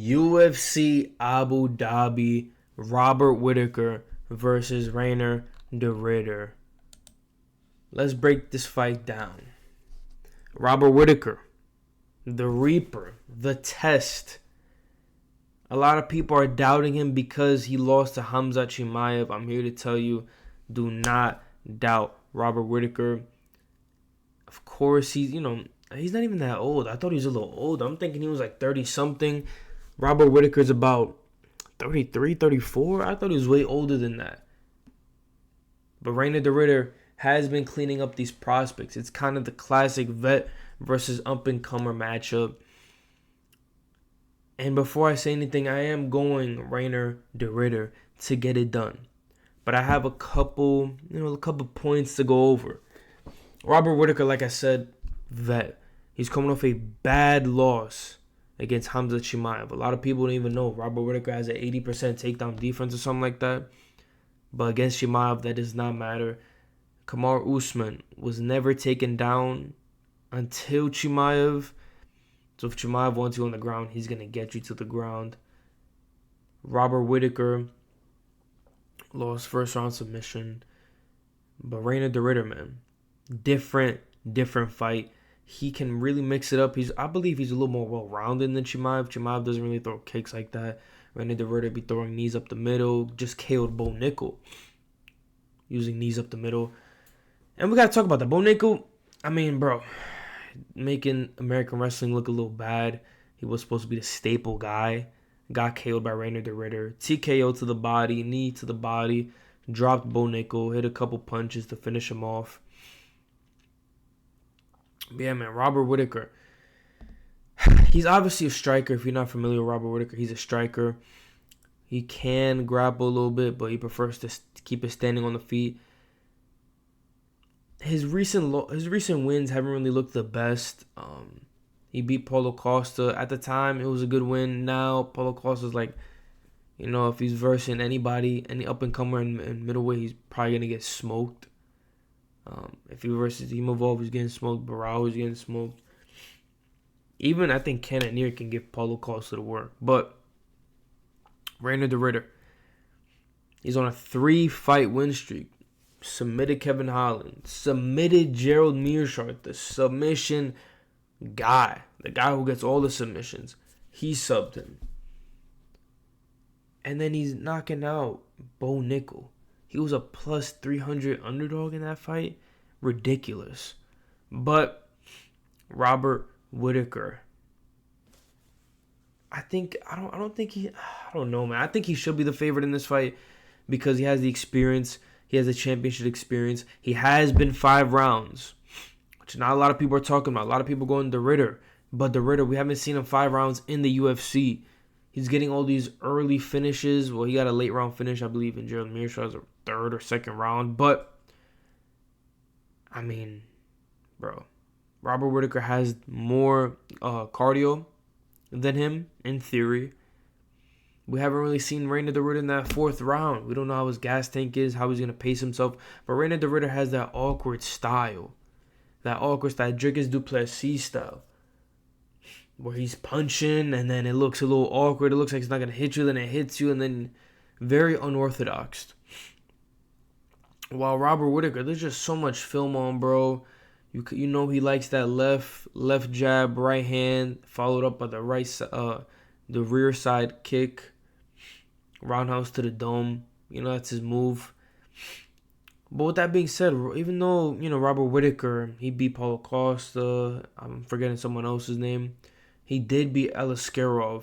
UFC Abu Dhabi, Robert Whittaker versus Reiner the Ritter. Let's break this fight down. Robert Whittaker, the Reaper, the Test. A lot of people are doubting him because he lost to Hamza Chimaev. I'm here to tell you, do not doubt Robert Whittaker. Of course, he's not even that old. I thought he was a little old. I'm thinking he was like 30-something. Robert Whittaker's about 33, 34. I thought he was way older than that. But Reiner the Ritter has been cleaning up these prospects. It's kind of the classic vet versus up-and-comer matchup. And before I say anything, I am going Reiner the Ritter to get it done. But I have a couple points to go over. Robert Whittaker, like I said, vet. He's coming off a bad loss against Hamza Chimaev. A lot of people don't even know Robert Whittaker has an 80% takedown defense or something like that. But against Chimaev, that does not matter. Kamaru Usman was never taken down until Chimaev. So if Chimaev wants you on the ground, he's going to get you to the ground. Robert Whittaker lost first round submission. But Reiner the Ritter, man, different fight. He can really mix it up. I believe he's a little more well-rounded than Chimaev. Chimaev doesn't really throw kicks like that. Reiner the Ritter be throwing knees up the middle. Just KO'd Bo Nickel using knees up the middle. And we got to talk about that. Bo Nickel, I mean, bro, making American wrestling look a little bad. He was supposed to be the staple guy. Got KO'd by Reiner the Ritter. TKO to the body, knee to the body. Dropped Bo Nickel. Hit a couple punches to finish him off. But yeah, man, Robert Whittaker. He's obviously a striker. If you're not familiar with Robert Whittaker, he's a striker. He can grapple a little bit, but he prefers to keep it standing on the feet. His recent wins haven't really looked the best. He beat Paulo Costa. At the time, it was a good win. Now, Paulo Costa's like, if he's versing anybody, any up-and-comer in middleweight, he's probably going to get smoked. If he versus Imavov, he's getting smoked. Barao is getting smoked. Even I think Cannonier can give Paulo Costa the work. But Reiner the Ritter, he's on a 3-fight win streak. Submitted Kevin Holland. Submitted Gerald Meerschaert, the submission guy. The guy who gets all the submissions. He subbed him. And then he's knocking out Bo Nickel. He was a plus 300 underdog in that fight. Ridiculous. But Robert Whittaker, I don't know, man. I think he should be the favorite in this fight because he has the experience. He has the championship experience. He has been 5 rounds, which not a lot of people are talking about. A lot of people going the Ritter. But the Ritter, we haven't seen him 5 rounds in the UFC. He's getting all these early finishes. Well, he got a late round finish, I believe, in Gerald Meerschaert's 3rd or 2nd round. But, I mean, bro, Robert Whittaker has more cardio than him, in theory. We haven't really seen Reiner the Ritter in that 4th round. We don't know how his gas tank is, how he's going to pace himself. But Reiner the Ritter has that awkward style. That Dricus du Plessis style. Where he's punching and then it looks a little awkward. It looks like it's not going to hit you, then it hits you, and then very unorthodox. While Robert Whittaker, there's just so much film on, bro. You know he likes that left jab, right hand, followed up by the the rear side kick, roundhouse to the dome. That's his move. But with that being said, even though Robert Whittaker, he beat Paulo Costa, I'm forgetting someone else's name. He did beat Ikram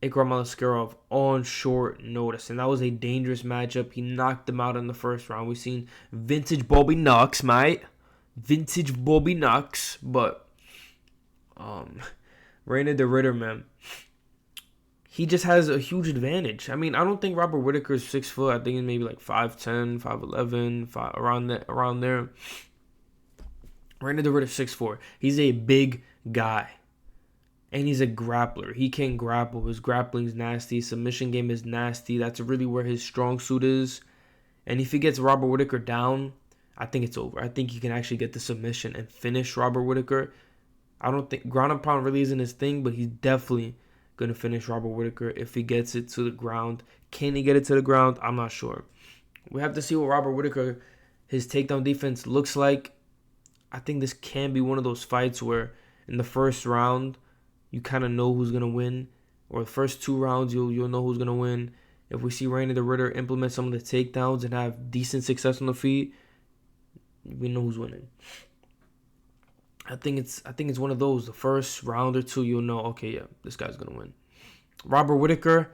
Aliskerov on short notice, and that was a dangerous matchup. He knocked him out in the 1st round. We've seen vintage Bobby Knox, mate. Vintage Bobby Knox. But Reiner the Ritter, man, he just has a huge advantage. I mean, I don't think Robert Whittaker is 6 foot. I think he's maybe like 5'10", 5'11", around there. Reiner the Ritter 6'4". He's a big guy. And he's a grappler. He can grapple. His grappling's nasty. Submission game is nasty. That's really where his strong suit is. And if he gets Robert Whittaker down, I think it's over. I think he can actually get the submission and finish Robert Whittaker. I don't think ground and pound really isn't his thing, but he's definitely going to finish Robert Whittaker if he gets it to the ground. Can he get it to the ground? I'm not sure. We have to see what Robert Whittaker, his takedown defense looks like. I think this can be one of those fights where in the first round, you kind of know who's going to win. Or the first 2 rounds, you'll know who's going to win. If we see Reiner the Ritter implement some of the takedowns and have decent success on the feet, we know who's winning. I think it's one of those. The first round or 2, you'll know, okay, yeah, this guy's going to win. Robert Whittaker,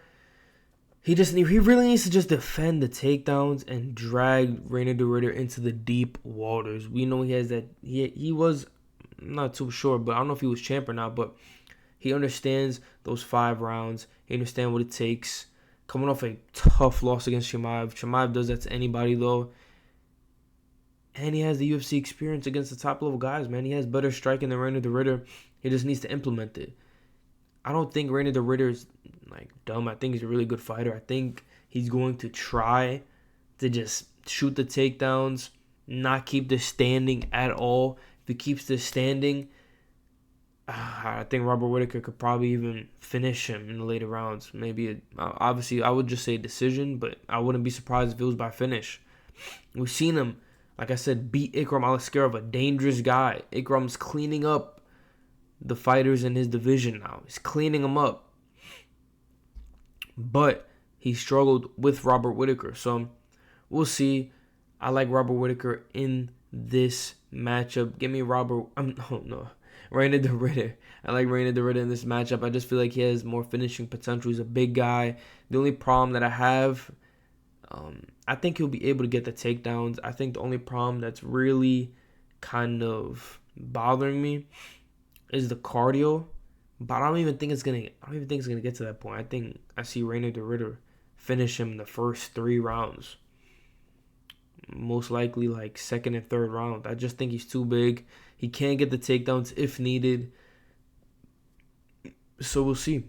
he really needs to just defend the takedowns and drag Reiner the Ritter into the deep waters. We know he has that. He was, I'm not too sure, but I don't know if he was champ or not, but he understands those 5 rounds. He understands what it takes. Coming off a tough loss against Chimaev. Chimaev does that to anybody, though. And he has the UFC experience against the top-level guys, man. He has better striking than Reiner the Ritter. He just needs to implement it. I don't think Reiner the Ritter is, dumb. I think he's a really good fighter. I think he's going to try to just shoot the takedowns, not keep the standing at all. If he keeps the standing, I think Robert Whittaker could probably even finish him in the later rounds. Maybe, obviously, I would just say decision, but I wouldn't be surprised if it was by finish. We've seen him, like I said, beat Ikram Aliskerov, a dangerous guy. Ikram's cleaning up the fighters in his division now. He's cleaning them up. But he struggled with Robert Whittaker. So we'll see. I like Robert Whittaker in this matchup. Give me Reiner the Ritter. I like Reiner the Ritter in this matchup. I just feel like he has more finishing potential. He's a big guy. The only problem that I have, I think he'll be able to get the takedowns. I think the only problem that's really kind of bothering me is the cardio. But I don't even think it's gonna get to that point. I think I see Reiner the Ritter finish him in the first 3 rounds. Most likely like second and third round. I just think he's too big. He can't get the takedowns if needed. So we'll see.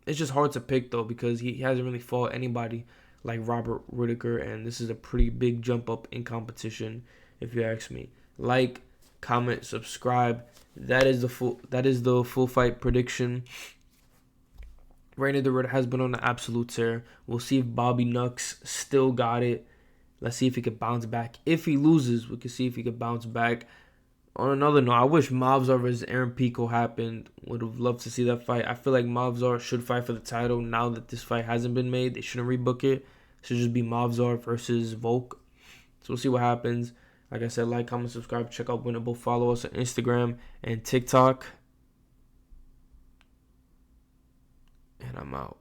It's just hard to pick though because he hasn't really fought anybody like Robert Whittaker, and this is a pretty big jump up in competition, if you ask me. Like, comment, subscribe. That is the full fight prediction. Reiner the Ritter has been on an absolute tear. We'll see if Bobby Nux still got it. Let's see if he can bounce back. If he loses, we can see if he can bounce back. On another note, I wish Movsar vs. Aaron Pico happened. Would have loved to see that fight. I feel like Movsar should fight for the title now that this fight hasn't been made. They shouldn't rebook it. It should just be Movsar versus Volk. So we'll see what happens. Like I said, like, comment, subscribe, check out Winnable. Follow us on Instagram and TikTok. And I'm out.